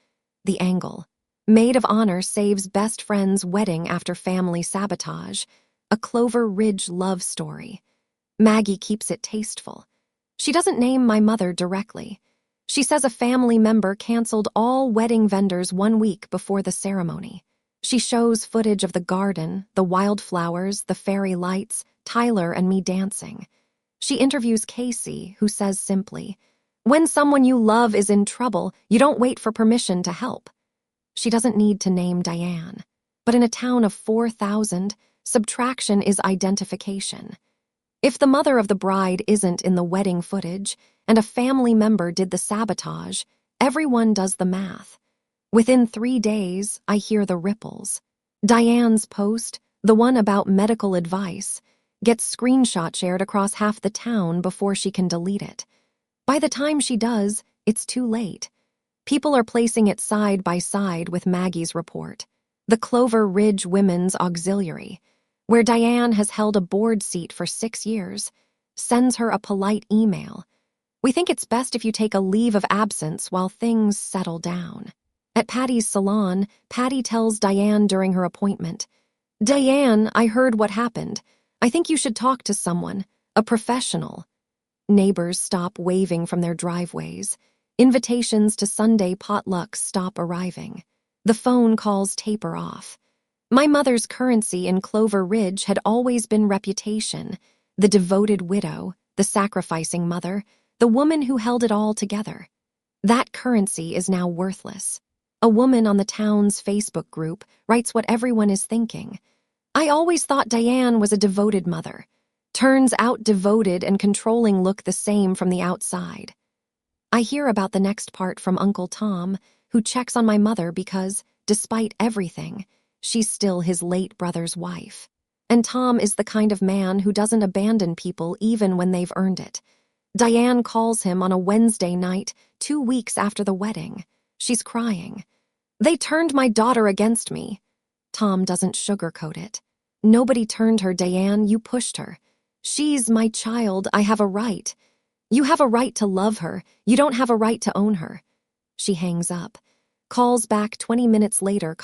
The angle. Maid of honor saves best friend's wedding after family sabotage. A Clover Ridge love story. Maggie keeps it tasteful. She doesn't name my mother directly. She says a family member canceled all wedding vendors 1 week before the ceremony. She shows footage of the garden, the wildflowers, the fairy lights, Tyler and me dancing. She interviews Casey, who says simply, "When someone you love is in trouble, you don't wait for permission to help." She doesn't need to name Diane. But in a town of 4,000, subtraction is identification. If the mother of the bride isn't in the wedding footage and a family member did the sabotage, everyone does the math. Within 3 days, I hear the ripples. Diane's post, the one about medical advice, gets screenshot shared across half the town before she can delete it. By the time she does, it's too late. People are placing it side by side with Maggie's report, the Clover Ridge Women's Auxiliary, where Diane has held a board seat for 6 years, sends her a polite email. We think it's best if you take a leave of absence while things settle down. At Patty's salon, Patty tells Diane during her appointment, "Diane, I heard what happened. I think you should talk to someone, a professional." Neighbors stop waving from their driveways. Invitations to Sunday potlucks stop arriving. The phone calls taper off. My mother's currency in Clover Ridge had always been reputation, the devoted widow, the sacrificing mother, the woman who held it all together. That currency is now worthless. A woman on the town's Facebook group writes what everyone is thinking. I always thought Diane was a devoted mother. Turns out devoted and controlling look the same from the outside. I hear about the next part from Uncle Tom, who checks on my mother because, despite everything, she's still his late brother's wife. And Tom is the kind of man who doesn't abandon people even when they've earned it. Diane calls him on a Wednesday night, 2 weeks after the wedding. She's crying. They turned my daughter against me. Tom doesn't sugarcoat it. Nobody turned her, Diane, you pushed her. She's my child, I have a right. You have a right to love her, you don't have a right to own her. She hangs up. Calls back 20 minutes later,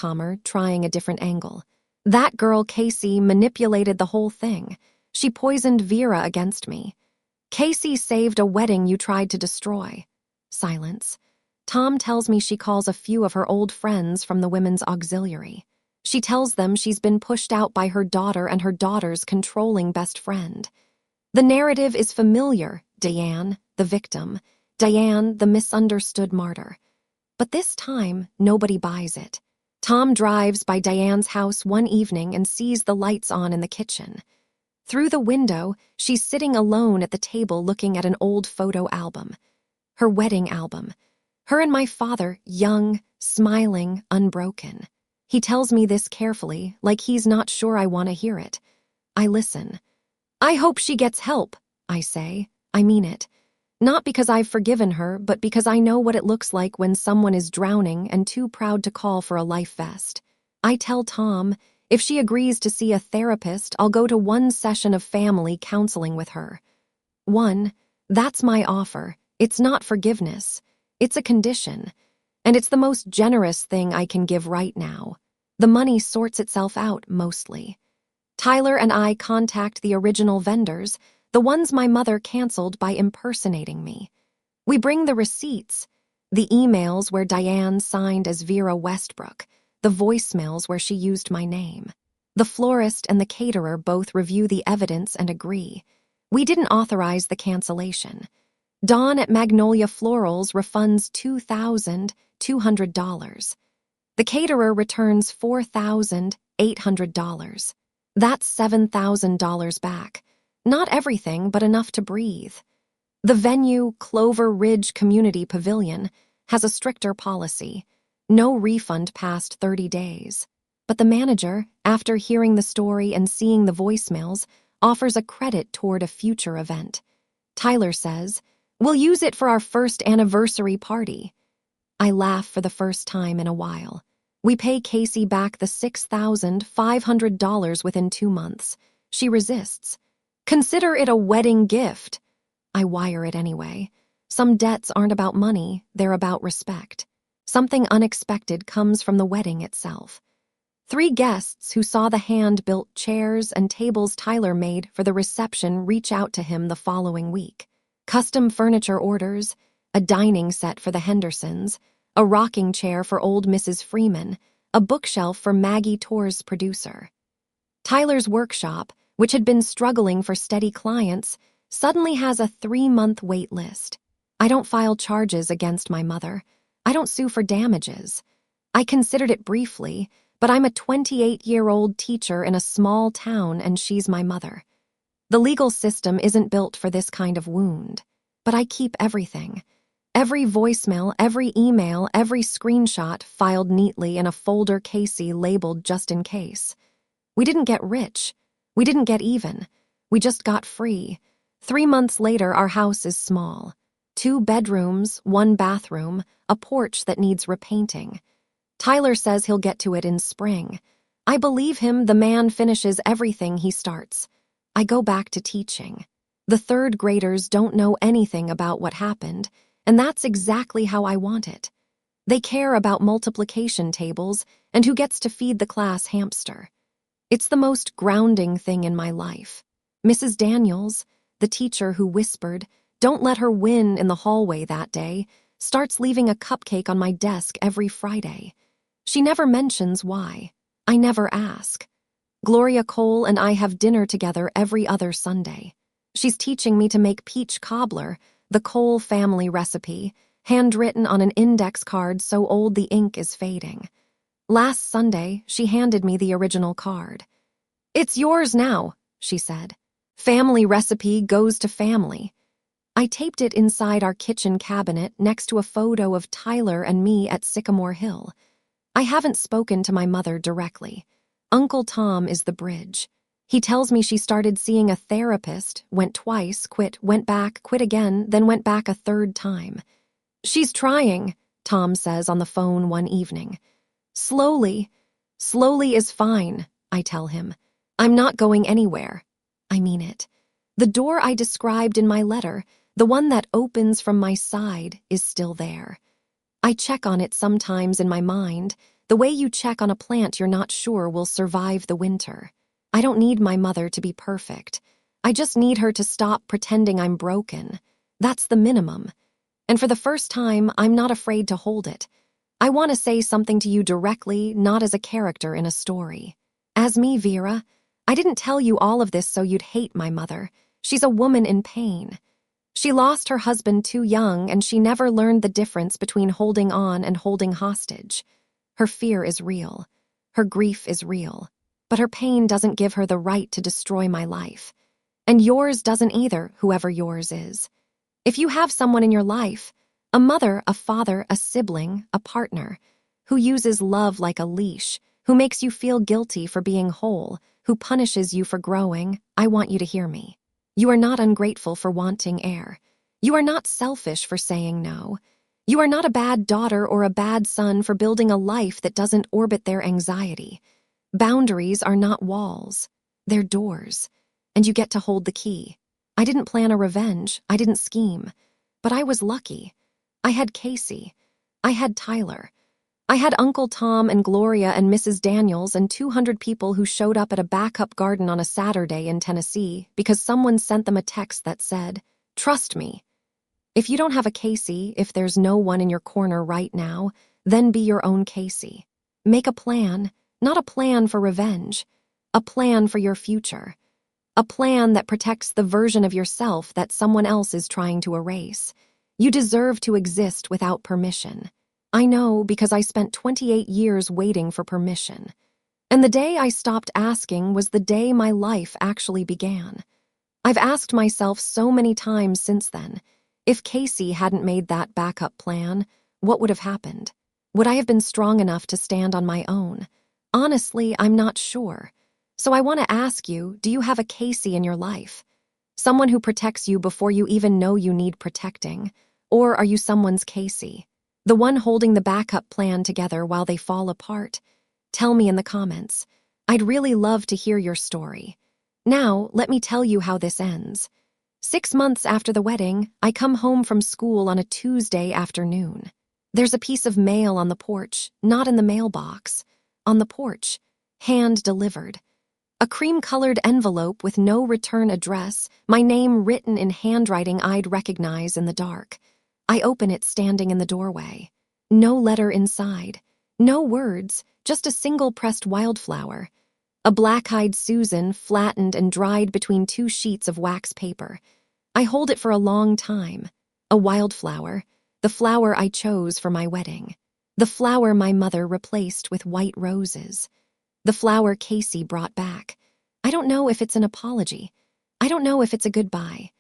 trying a different angle. That girl, Casey, manipulated the whole thing. She poisoned Vera against me. Casey saved a wedding you tried to destroy. Silence. Tom tells me she calls a few of her old friends from the women's auxiliary. She tells them she's been pushed out by her daughter and her daughter's controlling best friend. The narrative is familiar. Diane, the victim. Diane, the misunderstood martyr. But this time, nobody buys it. Tom drives by Diane's house one evening and sees the lights on in the kitchen. Through the window, she's sitting alone at the table looking at an old photo album. Her wedding album. Her and my father, young, smiling, unbroken. He tells me this carefully, like he's not sure I want to hear it. I listen. I hope she gets help, I say. I mean it. Not because I've forgiven her, but because I know what it looks like when someone is drowning and too proud to call for a life vest. I tell Tom, if she agrees to see a therapist, I'll go to one session of family counseling with her. One, that's my offer. It's not forgiveness. It's a condition. And it's the most generous thing I can give right now. The money sorts itself out, mostly. Tyler and I contact the original vendors, the ones my mother canceled by impersonating me. We bring the receipts, the emails where Diane signed as Vera Westbrook, the voicemails where she used my name. The florist and the caterer both review the evidence and agree. We didn't authorize the cancellation. Dawn at Magnolia Florals refunds $2,200. The caterer returns $4,800. That's $7,000 back. Not everything, but enough to breathe. The venue, Clover Ridge Community Pavilion, has a stricter policy. No refund past 30 days. But the manager, after hearing the story and seeing the voicemails, offers a credit toward a future event. Tyler says, "We'll use it for our first anniversary party." I laugh for the first time in a while. We pay Casey back the $6,500 within 2 months. She resists. Consider it a wedding gift. I wire it anyway. Some debts aren't about money, they're about respect. Something unexpected comes from the wedding itself. 3 guests who saw the hand-built chairs and tables Tyler made for the reception reach out to him the following week. Custom furniture orders, a dining set for the Hendersons, a rocking chair for old Mrs. Freeman, a bookshelf for Maggie Torr's producer. Tyler's workshop, which had been struggling for steady clients, suddenly has a 3-month wait list. I don't file charges against my mother. I don't sue for damages. I considered it briefly, but I'm a 28-year-old teacher in a small town and she's my mother. The legal system isn't built for this kind of wound. But I keep everything. Every voicemail, every email, every screenshot filed neatly in a folder Casey labeled just in case. We didn't get rich. We didn't get even. We just got free. 3 months later, our house is small. 2 bedrooms, 1 bathroom, a porch that needs repainting. Tyler says he'll get to it in spring. I believe him. The man finishes everything he starts. I go back to teaching. The 3rd graders don't know anything about what happened, and that's exactly how I want it. They care about multiplication tables and who gets to feed the class hamster. It's the most grounding thing in my life. Mrs. Daniels, the teacher who whispered, "Don't let her win" in the hallway that day, starts leaving a cupcake on my desk every Friday. She never mentions why. I never ask. Gloria Cole and I have dinner together every other Sunday. She's teaching me to make peach cobbler, the Cole family recipe, handwritten on an index card so old the ink is fading. Last Sunday, she handed me the original card. "It's yours now," she said. "Family recipe goes to family." I taped it inside our kitchen cabinet next to a photo of Tyler and me at Sycamore Hill. I haven't spoken to my mother directly. Uncle Tom is the bridge. He tells me she started seeing a therapist, went twice, quit, went back, quit again, then went back a third time. "She's trying," Tom says on the phone one evening. Slowly is fine," I tell him. "I'm not going anywhere." I mean it. The door I described in my letter, the one that opens from my side, is still there. I check on it sometimes in my mind, the way you check on a plant you're not sure will survive the winter. I don't need my mother to be perfect. I just need her to stop pretending I'm broken. That's the minimum. And for the first time, I'm not afraid to hold it. I want to say something to you directly, not as a character in a story. As me, Vera, I didn't tell you all of this so you'd hate my mother. She's a woman in pain. She lost her husband too young, and she never learned the difference between holding on and holding hostage. Her fear is real. Her grief is real. But her pain doesn't give her the right to destroy my life. And yours doesn't either, whoever yours is. If you have someone in your life, a mother, a father, a sibling, a partner, who uses love like a leash, who makes you feel guilty for being whole, who punishes you for growing, I want you to hear me. You are not ungrateful for wanting air. You are not selfish for saying no. You are not a bad daughter or a bad son for building a life that doesn't orbit their anxiety. Boundaries are not walls. They're doors. And you get to hold the key. I didn't plan a revenge. I didn't scheme. But I was lucky. I had Casey. I had Tyler. I had Uncle Tom and Gloria and Mrs. Daniels and 200 people who showed up at a backup garden on a Saturday in Tennessee because someone sent them a text that said, "Trust me." If you don't have a Casey, if there's no one in your corner right now, then be your own Casey. Make a plan, not a plan for revenge, a plan for your future. A plan that protects the version of yourself that someone else is trying to erase. You deserve to exist without permission. I know because I spent 28 years waiting for permission. And the day I stopped asking was the day my life actually began. I've asked myself so many times since then, if Casey hadn't made that backup plan, what would have happened? Would I have been strong enough to stand on my own? Honestly, I'm not sure. So I want to ask you, do you have a Casey in your life? Someone who protects you before you even know you need protecting? Or are you someone's Casey? The one holding the backup plan together while they fall apart? Tell me in the comments. I'd really love to hear your story. Now, let me tell you how this ends. 6 months after the wedding, I come home from school on a Tuesday afternoon. There's a piece of mail on the porch, not in the mailbox. On the porch, hand-delivered. A cream-colored envelope with no return address, my name written in handwriting I'd recognize in the dark. I open it standing in the doorway. No letter inside. No words, just a single pressed wildflower. A black-eyed Susan flattened and dried between 2 sheets of wax paper. I hold it for a long time. A wildflower, the flower I chose for my wedding. The flower my mother replaced with white roses. The flower Casey brought back. I don't know if it's an apology. I don't know if it's a goodbye.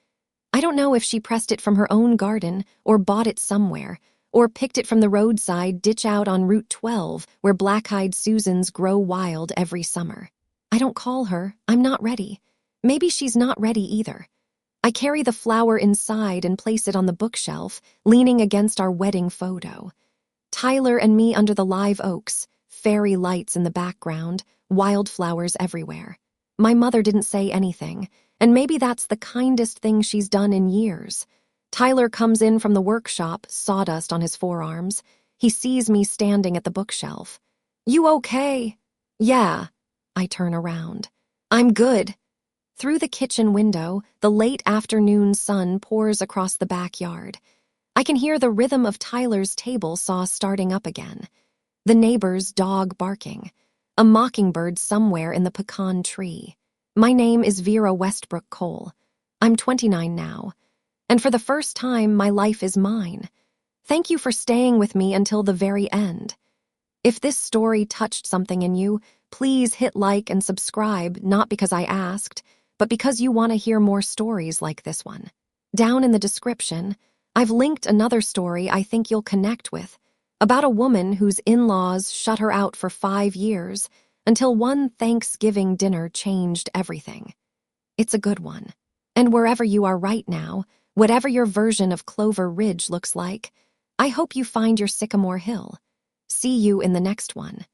I don't know if she pressed it from her own garden or bought it somewhere, or picked it from the roadside ditch out on Route 12 where black-eyed Susans grow wild every summer. I don't call her. I'm not ready. Maybe she's not ready either. I carry the flower inside and place it on the bookshelf, leaning against our wedding photo. Tyler and me under the live oaks, fairy lights in the background, wildflowers everywhere. My mother didn't say anything, and maybe that's the kindest thing she's done in years. Tyler comes in from the workshop, sawdust on his forearms. He sees me standing at the bookshelf. "You okay?" "Yeah." I turn around. "I'm good." Through the kitchen window, the late afternoon sun pours across the backyard. I can hear the rhythm of Tyler's table saw starting up again. The neighbor's dog barking. A mockingbird somewhere in the pecan tree. My name is Vera Westbrook Cole. I'm 29 now. And for the first time, my life is mine. Thank you for staying with me until the very end. If this story touched something in you, please hit like and subscribe, not because I asked, but because you want to hear more stories like this one. Down in the description, I've linked another story I think you'll connect with, about a woman whose in-laws shut her out for 5 years until one Thanksgiving dinner changed everything. It's a good one. And wherever you are right now, whatever your version of Clover Ridge looks like, I hope you find your Sycamore Hill. See you in the next one.